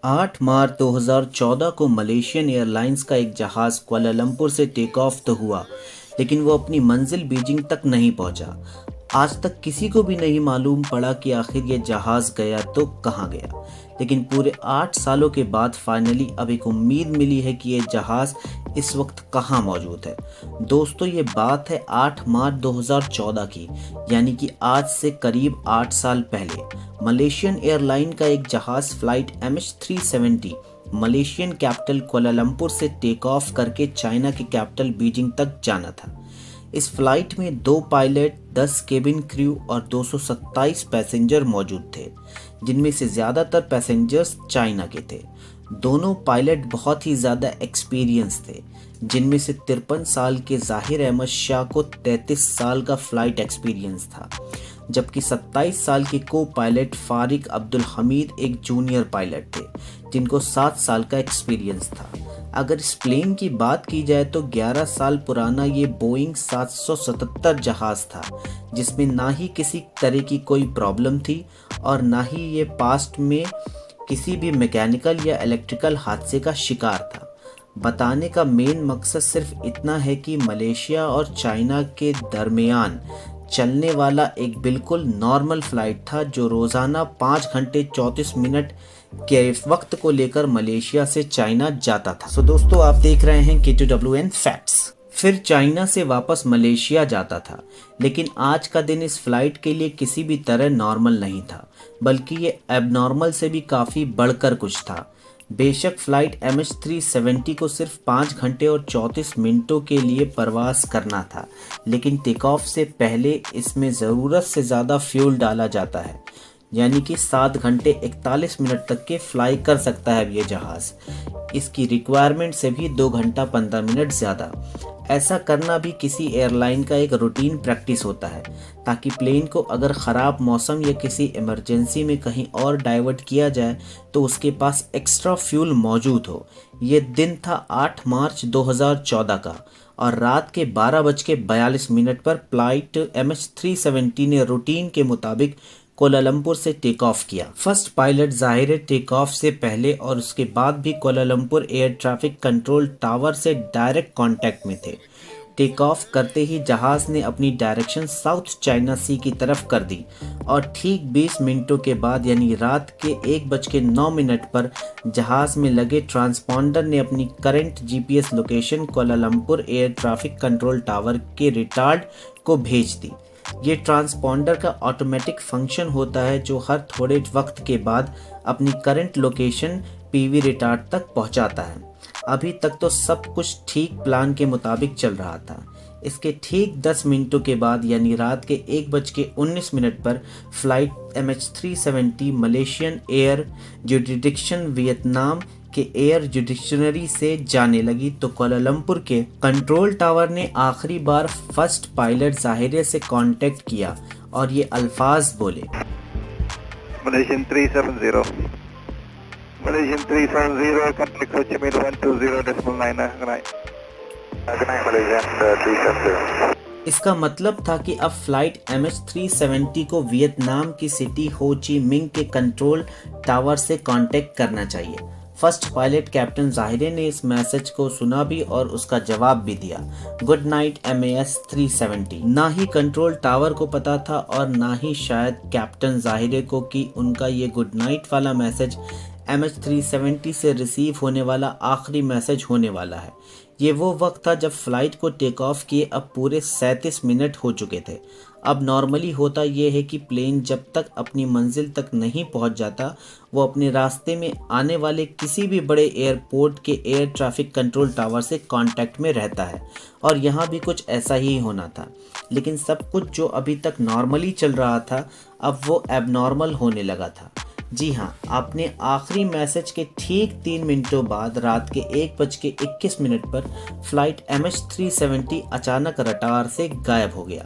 8 मार्च 2014 को Malaysian airlines का एक जहाज़ कुआलालंपुर से टेक ऑफ तो हुआ, लेकिन वो अपनी मंजिल बीजिंग तक नहीं पहुंचा। आज तक किसी को भी नहीं मालूम पड़ा कि आखिर ये जहाज़ गया तो कहाँ गया। लेकिन पूरे 8 सालों के बाद फाइनली अब एक उम्मीद मिली है कि ये जहाज़ इस वक्त कहाँ मौजूद है। दोस्तों, ये बात है 8 मार्च 2014 की, यानी कि आज से करीब 8 साल पहले। मलेशियन एयरलाइन का एक जहाज़ flight MH370 Malaysian capital Kuala Lumpur से टेक ऑफ करके चाइना की कैपिटल बीजिंग तक जाना था। इस फ्लाइट में 2 पायलट, 10 केबिन क्रू और 227 पैसेंजर मौजूद थे, जिनमें से ज़्यादातर पैसेंजर्स चाइना के थे। दोनों पायलट बहुत ही ज़्यादा एक्सपीरियंस थे, जिनमें से 53 साल के ज़ाहिर अहमद शाह को 33 साल का फ्लाइट एक्सपीरियंस था, जबकि 27 साल के को पायलट फारिक अब्दुल हमीद एक जूनियर पायलट थे, जिनको 7 साल का एक्सपीरियंस था। अगर इस प्लेन की बात की जाए तो 11 साल पुराना ये बोइंग 777 जहाज़ था, जिसमें ना ही किसी तरह की कोई प्रॉब्लम थी और ना ही ये पास्ट में किसी भी मैकेनिकल या इलेक्ट्रिकल हादसे का शिकार था। बताने का मेन मकसद सिर्फ इतना है कि मलेशिया और चाइना के दरमियान चलने वाला एक बिल्कुल नॉर्मल फ्लाइट था, जो रोज़ाना 5 घंटे 34 मिनट के वक्त को लेकर मलेशिया से चाइना जाता था। सो दोस्तों, आप देख रहे हैं K2WN फैक्ट्स। फिर चाइना से वापस मलेशिया जाता था, लेकिन आज का दिन इस फ्लाइट के लिए किसी भी तरह नॉर्मल नहीं था, बल्कि ये एबनॉर्मल से भी काफ़ी बढ़कर कुछ था। बेशक फ़्लाइट MH370 को सिर्फ 5 घंटे और 34 मिनटों के लिए परवास करना था, लेकिन टेक ऑफ से पहले इसमें ज़रूरत से ज़्यादा फ्यूल डाला जाता है, यानी कि 7 घंटे 41 मिनट तक के फ्लाई कर सकता है ये जहाज़। इसकी रिक्वायरमेंट से भी 2 घंटा 15 मिनट ज़्यादा। ऐसा करना भी किसी एयरलाइन का एक रूटीन प्रैक्टिस होता है, ताकि प्लेन को अगर ख़राब मौसम या किसी इमरजेंसी में कहीं और डाइवर्ट किया जाए तो उसके पास एक्स्ट्रा फ्यूल मौजूद हो। ये दिन था 8 मार्च 2014 का और रात के 12:42 पर फ्लाइट MH370 ने रूटीन के मुताबिक कोलालंपुर से टेक ऑफ किया। फर्स्ट पायलट ज़ाहिर टेक ऑफ से पहले और उसके बाद भी Kuala Lumpur air traffic control tower से डायरेक्ट कांटेक्ट में थे। टेक ऑफ करते ही जहाज़ ने अपनी डायरेक्शन साउथ चाइना सी की तरफ कर दी और ठीक 20 मिनटों के बाद यानी रात के 1:09 पर जहाज़ में लगे ट्रांसपॉन्डर ने अपनी current GPS location Kuala Lumpur air traffic control tower के रिटार्ड को भेज दी। ये ट्रांसपॉन्डर का ऑटोमेटिक फंक्शन होता है, जो हर थोड़े वक्त के बाद अपनी करंट लोकेशन PV रिटार्ड तक पहुंचाता है। अभी तक तो सब कुछ ठीक प्लान के मुताबिक चल रहा था। इसके ठीक 10 मिनटों के बाद यानी रात के 1:19 पर flight MH370 Malaysian air jurisdiction Vietnam के एयर जुडिशनरी से जाने लगी तो कोलालंपुर के कंट्रोल टावर ने आखिरी बार फर्स्ट पायलट ज़ाहिरे से कांटेक्ट किया और ये अल्फाज बोले, Malaysian 370, Malaysian 370, contact Ho Chi Minh 120.9. Good night. Good night, Malaysian 370. इसका मतलब था कि अब फ्लाइट MH370 को वियतनाम की सिटी हो ची मिंग के कंट्रोल टावर से कांटेक्ट करना चाहिए। फर्स्ट पायलट कैप्टन ज़ाहिरे ने इस मैसेज को सुना भी और उसका जवाब भी दिया, गुड नाइट MAS 370। ना ही कंट्रोल टावर को पता था और ना ही शायद कैप्टन ज़ाहिरे को कि उनका ये गुड नाइट वाला मैसेज MH370 से रिसीव होने वाला आखिरी मैसेज होने वाला है। ये वो वक्त था जब फ्लाइट को टेक ऑफ किए अब पूरे 37 मिनट हो चुके थे। अब नॉर्मली होता ये है कि प्लेन जब तक अपनी मंजिल तक नहीं पहुंच जाता, वो अपने रास्ते में आने वाले किसी भी बड़े एयरपोर्ट के एयर ट्रैफिक कंट्रोल टावर से कांटेक्ट में रहता है और यहाँ भी कुछ ऐसा ही होना था। लेकिन सब कुछ जो अभी तक नॉर्मली चल रहा था, अब वो एबनॉर्मल होने लगा था। जी हाँ, आपने आखिरी मैसेज के ठीक 3 मिनटों बाद रात के 1:21 पर फ्लाइट MH370 अचानक रडार से गायब हो गया,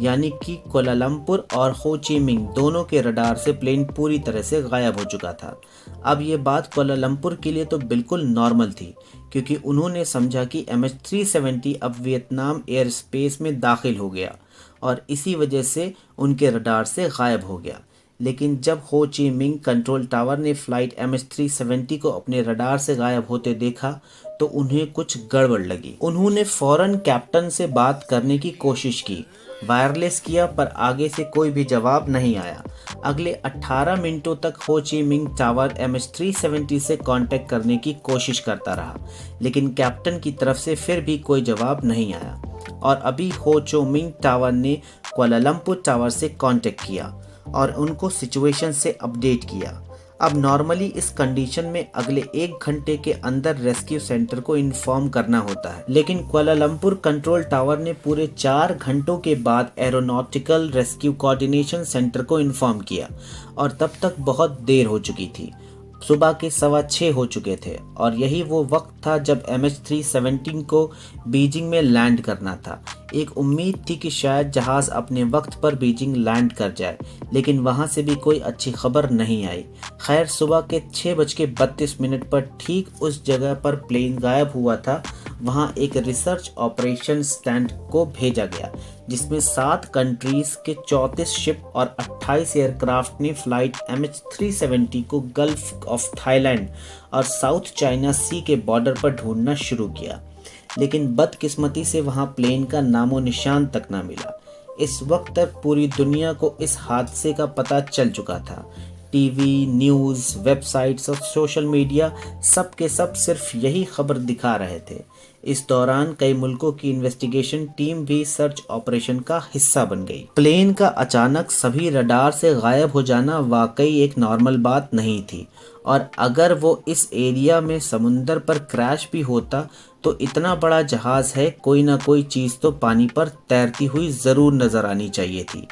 यानी कि कोलालंपुर और हो ची मिंग दोनों के रडार से प्लेन पूरी तरह से गायब हो चुका था। अब ये बात कोलालंपुर के लिए तो बिल्कुल नॉर्मल थी, क्योंकि उन्होंने समझा कि MH370 अब वियतनाम एयर स्पेस में दाखिल हो गया और इसी वजह से उनके रडार से गायब हो गया। लेकिन जब हो ची मिंग कंट्रोल टावर ने फ्लाइट MH370 को अपने रडार से गायब होते देखा तो उन्हें कुछ गड़बड़ लगी। उन्होंने फौरन कैप्टन से बात करने की कोशिश की, वायरलेस किया, पर आगे से कोई भी जवाब नहीं आया। अगले 18 मिनटों तक हो ची मिंग टावर MH370 से कांटेक्ट करने की कोशिश करता रहा, लेकिन कैप्टन की तरफ से फिर भी कोई जवाब नहीं आया। और अभी हो चो मिंग टावर ने कुआलालंपुर टावर से कांटेक्ट किया और उनको सिचुएशन से अपडेट किया। अब नॉर्मली इस कंडीशन में अगले 1 घंटे के अंदर रेस्क्यू सेंटर को इन्फॉर्म करना होता है, लेकिन कुआलालंपुर कंट्रोल टावर ने पूरे 4 घंटों के बाद एरोनॉटिकल रेस्क्यू कोऑर्डिनेशन सेंटर को इन्फॉर्म किया और तब तक बहुत देर हो चुकी थी। सुबह के 6:15 हो चुके थे और यही वो वक्त था जब MH370 को बीजिंग में लैंड करना था। एक उम्मीद थी कि शायद जहाज़ अपने वक्त पर बीजिंग लैंड कर जाए, लेकिन वहां से भी कोई अच्छी खबर नहीं आई। खैर, सुबह के 6:32 पर ठीक उस जगह पर प्लेन गायब हुआ था, वहां एक रिसर्च ऑपरेशन स्टैंड को भेजा गया, जिसमें 7 कंट्रीज के 34 शिप और 28 एयरक्राफ्ट ने फ्लाइट MH370 को गल्फ ऑफ थाईलैंड और साउथ चाइना सी के बॉर्डर पर ढूंढना शुरू किया, लेकिन बदकिस्मती से वहां प्लेन का नामो निशान तक न मिला। इस वक्त तक पूरी दुनिया को इस हादसे का पता चल चुका था। टीवी, न्यूज़, वेबसाइट्स और सोशल मीडिया सब के सब सिर्फ यही खबर दिखा रहे थे। इस दौरान कई मुल्कों की इन्वेस्टिगेशन टीम भी सर्च ऑपरेशन का हिस्सा बन गई। प्लेन का अचानक सभी रडार से गायब हो जाना वाकई एक नॉर्मल बात नहीं थी, और अगर वो इस एरिया में समुंदर पर क्रैश भी होता तो इतना बड़ा जहाज है, कोई ना कोई चीज़ तो पानी पर तैरती हुई ज़रूर नज़र आनी चाहिए थी।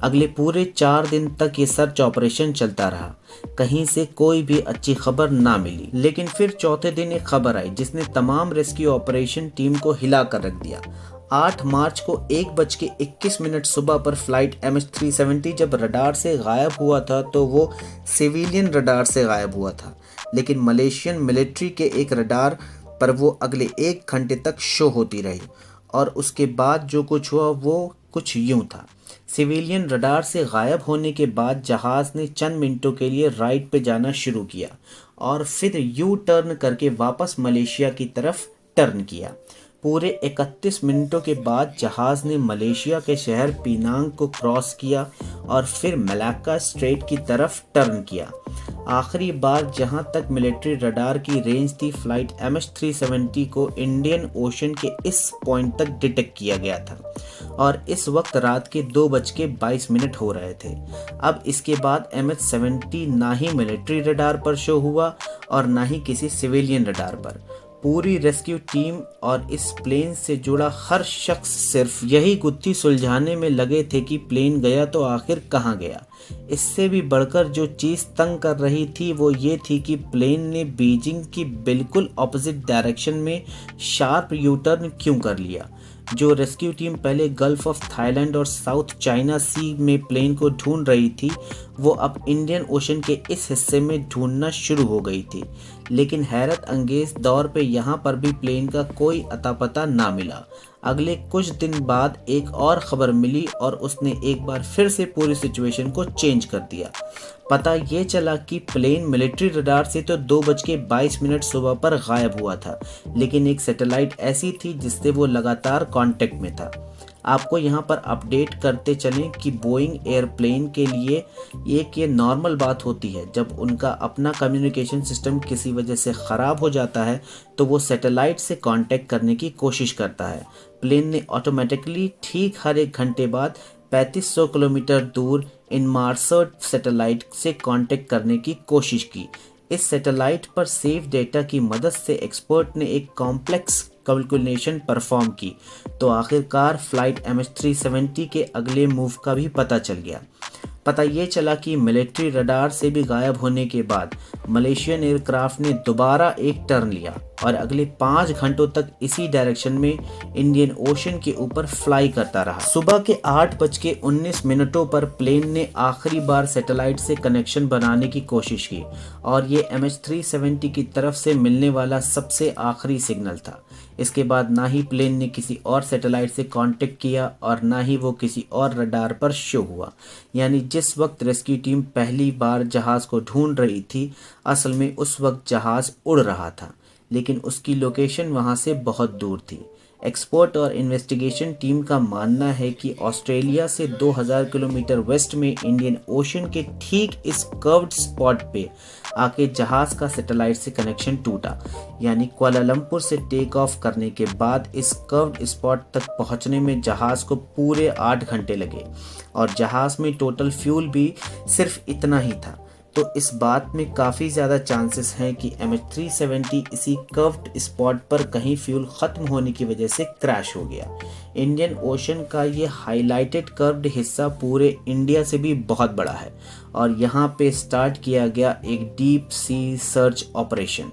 अगले पूरे 4 दिन तक ये सर्च ऑपरेशन चलता रहा, कहीं से कोई भी अच्छी खबर ना मिली। लेकिन फिर चौथे दिन एक खबर आई जिसने तमाम रेस्क्यू ऑपरेशन टीम को हिला कर रख दिया। 8 मार्च को 1:21 सुबह पर फ्लाइट MH370 जब रडार से गायब हुआ था तो वो सिविलियन रडार से गायब हुआ था, लेकिन मलेशियन मिलिट्री के एक रडार पर वो अगले 1 घंटे तक शो होती रही। और उसके बाद जो कुछ हुआ वो कुछ यूं था। सिविलियन रडार से गायब होने के बाद जहाज़ ने चंद मिनटों के लिए राइट पे जाना शुरू किया और फिर यू टर्न करके वापस मलेशिया की तरफ टर्न किया। पूरे 31 मिनटों के बाद जहाज़ ने मलेशिया के शहर पीनांग को क्रॉस किया और फिर मलाक्का स्ट्रेट की तरफ टर्न किया। आखिरी बार जहां तक मिलिट्री रडार की रेंज थी, फ्लाइट MH370 को इंडियन ओशन के इस पॉइंट तक डिटेक्ट किया गया था और इस वक्त रात के 2:22 हो रहे थे। अब इसके बाद MH70 ना ही मिलिट्री रडार पर शो हुआ और ना ही किसी सिविलियन रडार पर। पूरी रेस्क्यू टीम और इस प्लेन से जुड़ा हर शख्स सिर्फ यही गुत्थी सुलझाने में लगे थे कि प्लेन गया तो आखिर कहाँ गया। इससे भी बढ़कर जो चीज़ तंग कर रही थी वो ये थी कि प्लेन ने बीजिंग की बिल्कुल ऑपोजिट डायरेक्शन में शार्प यू टर्न क्यों कर लिया। जो रेस्क्यू टीम पहले गल्फ ऑफ थाईलैंड और साउथ चाइना सी में प्लेन को ढूंढ रही थी, वो अब इंडियन ओशन के इस हिस्से में ढूंढना शुरू हो गई थी। लेकिन हैरत अंगेज दौर पे यहाँ पर भी प्लेन का कोई अता पता ना मिला। अगले कुछ दिन बाद एक और ख़बर मिली और उसने एक बार फिर से पूरी सिचुएशन को चेंज कर दिया। पता ये चला कि प्लेन मिलिट्री रडार से तो 2:22 सुबह पर गायब हुआ था, लेकिन एक सैटेलाइट ऐसी थी जिससे वो लगातार कांटेक्ट में था। आपको यहाँ पर अपडेट करते चलें कि बोइंग एयरप्लेन के लिए ये नॉर्मल बात होती है। जब उनका अपना कम्युनिकेशन सिस्टम किसी वजह से ख़राब हो जाता है तो वो सैटेलाइट से कांटेक्ट करने की कोशिश करता है। प्लेन ने ऑटोमेटिकली ठीक हर 1 घंटे बाद 3500 किलोमीटर दूर इनमार्सर्ड सैटेलाइट से कांटेक्ट करने की कोशिश की। इस सैटेलाइट पर सेव डेटा की मदद से एक्सपर्ट ने एक कॉम्प्लेक्स कैलकुलेशन परफॉर्म की तो आखिरकार फ्लाइट MH370 के अगले मूव का भी पता चल गया। पता ये चला कि मिलिट्री रडार से भी गायब होने के बाद मलेशियन एयरक्राफ्ट ने दोबारा एक टर्न लिया और अगले 5 घंटों तक इसी डायरेक्शन में इंडियन ओशन के ऊपर फ्लाई करता रहा। सुबह के 8:19 पर प्लेन ने आखिरी बार सैटेलाइट से कनेक्शन बनाने की कोशिश की और ये MH370 की तरफ से मिलने वाला सबसे आखिरी सिग्नल था। इसके बाद ना ही प्लेन ने किसी और सैटेलाइट से कांटेक्ट किया और ना ही वो किसी और रडार पर शो हुआ। यानी जिस वक्त रेस्क्यू टीम पहली बार जहाज को ढूंढ रही थी, असल में उस वक्त जहाज उड़ रहा था, लेकिन उसकी लोकेशन वहां से बहुत दूर थी। एक्सपर्ट और इन्वेस्टिगेशन टीम का मानना है कि ऑस्ट्रेलिया से 2000 किलोमीटर वेस्ट में इंडियन ओशन के ठीक इस कर्व्ड स्पॉट पे आके जहाज का सैटेलाइट से कनेक्शन टूटा। यानी कुआलालंपुर से टेक ऑफ करने के बाद इस कर्व्ड स्पॉट तक पहुंचने में जहाज को पूरे 8 घंटे लगे और जहाज में टोटल फ्यूल भी सिर्फ इतना ही था। तो इस बात में काफ़ी ज़्यादा चांसेस हैं कि MH370 इसी कर्व्ड स्पॉट पर कहीं फ्यूल ख़त्म होने की वजह से क्रैश हो गया। इंडियन ओशन का ये हाईलाइटेड कर्व्ड हिस्सा पूरे इंडिया से भी बहुत बड़ा है और यहाँ पे स्टार्ट किया गया एक deep sea search operation.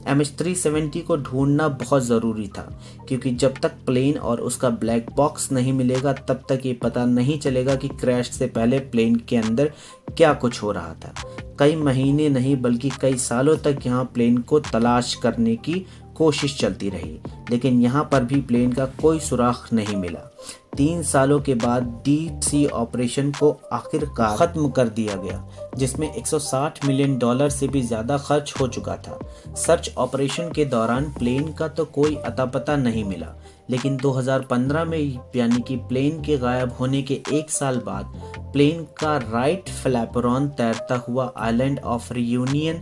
MH370 को ढूंढना बहुत ज़रूरी था क्योंकि जब तक प्लेन और उसका ब्लैक बॉक्स नहीं मिलेगा तब तक ये पता नहीं चलेगा कि क्रैश से पहले प्लेन के अंदर क्या कुछ हो रहा था। कई महीने नहीं बल्कि कई सालों तक यहाँ प्लेन को तलाश करने की कोशिश चलती रही, लेकिन यहाँ पर भी प्लेन का कोई सुराग नहीं मिला। 3 सालों के बाद डीप सी ऑपरेशन को आखिरकार खत्म कर दिया गया, जिसमें $160 मिलियन से भी ज़्यादा खर्च हो चुका था। सर्च ऑपरेशन के दौरान प्लेन का तो कोई अता पता नहीं मिला, लेकिन 2015 में यानी कि प्लेन के गायब होने के 1 साल बाद प्लेन का राइट फ्लैपरॉन तैरता हुआ आइलैंड ऑफ रियूनियन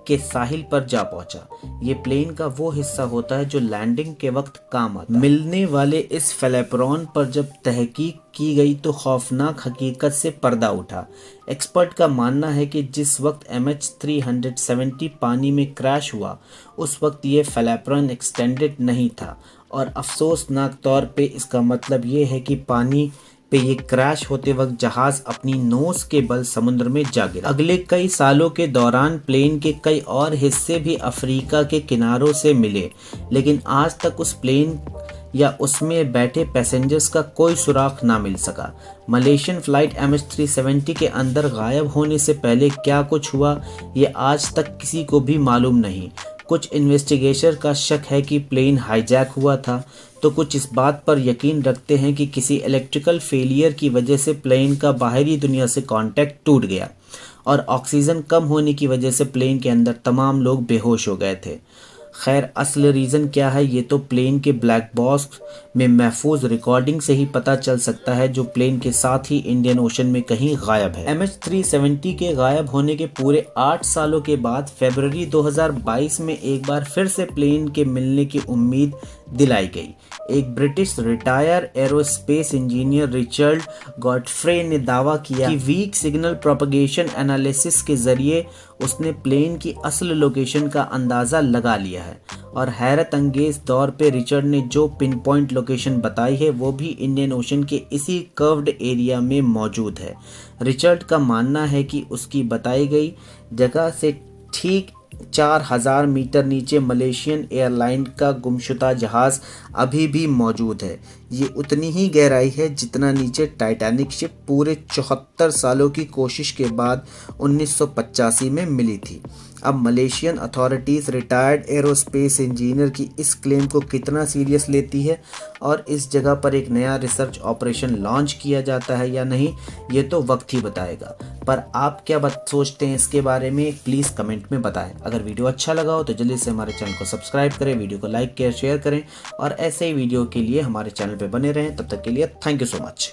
के साहिल पर जा पहुंचा। ये प्लेन का वो हिस्सा होता है जो लैंडिंग के वक्त काम आता है। मिलने वाले इस फ्लैपरॉन पर जब तहकीक की गई तो खौफनाक हकीकत से पर्दा उठा। एक्सपर्ट का मानना है कि जिस वक्त MH370 पानी में क्रैश हुआ उस वक्त ये फ्लैपरॉन एक्सटेंडेड नहीं था और अफसोसनाक तौर पे इसका मतलब ये है कि पानी पे ये क्रैश होते वक्त जहाज अपनी नोस के बल समुद्र में जा गिरा। अगले कई सालों के दौरान प्लेन के कई और हिस्से भी अफ्रीका के किनारों से मिले, लेकिन आज तक उस प्लेन या उसमें बैठे पैसेंजर्स का कोई सुराग ना मिल सका। मलेशियन फ्लाइट MH370 के अंदर गायब होने से पहले क्या कुछ हुआ ये आज तक किसी को भी मालूम नहीं। कुछ इन्वेस्टिगेटर का शक है कि प्लेन हाईजैक हुआ था, तो कुछ इस बात पर यकीन रखते हैं कि किसी इलेक्ट्रिकल फेलियर की वजह से प्लेन का बाहरी दुनिया से कांटेक्ट टूट गया और ऑक्सीजन कम होने की वजह से प्लेन के अंदर तमाम लोग बेहोश हो गए थे। खैर असल रीज़न क्या है ये तो प्लेन के ब्लैक बॉक्स में महफूज रिकॉर्डिंग से ही पता चल सकता है, जो प्लेन के साथ ही इंडियन ओशन में कहीं गायब है। MH370 के गायब होने के पूरे 8 सालों के बाद फरवरी 2022 में एक बार फिर से प्लेन के मिलने की उम्मीद दिलाई गई। एक British retire aerospace engineer Richard Godfrey ने दावा किया कि वीक सिग्नल प्रोपगेशन एनालिसिस के जरिए उसने प्लेन की असल लोकेशन का अंदाज़ा लगा लिया है और हैरत अंगेज तौर पे रिचर्ड ने जो पिन पॉइंट लोकेशन बताई है वो भी इंडियन ओशन के इसी कर्व्ड एरिया में मौजूद है। रिचर्ड का मानना है कि उसकी बताई गई जगह से ठीक 4000 मीटर नीचे मलेशियन एयरलाइन का गुमशुदा जहाज अभी भी मौजूद है। ये उतनी ही गहराई है जितना नीचे टाइटैनिक शिप पूरे 74 सालों की कोशिश के बाद 1985 में मिली थी। अब Malaysian authorities retired aerospace engineer की इस क्लेम को कितना सीरियस लेती है और इस जगह पर एक नया रिसर्च ऑपरेशन लॉन्च किया जाता है या नहीं, ये तो वक्त ही बताएगा। पर आप क्या सोचते हैं इसके बारे में, प्लीज़ कमेंट में बताएं। अगर वीडियो अच्छा लगा हो तो जल्दी से हमारे चैनल को सब्सक्राइब करें, वीडियो को लाइक शेयर करें और ऐसे ही वीडियो के लिए हमारे चैनल पर बने रहें। तब तक के लिए थैंक यू सो मच।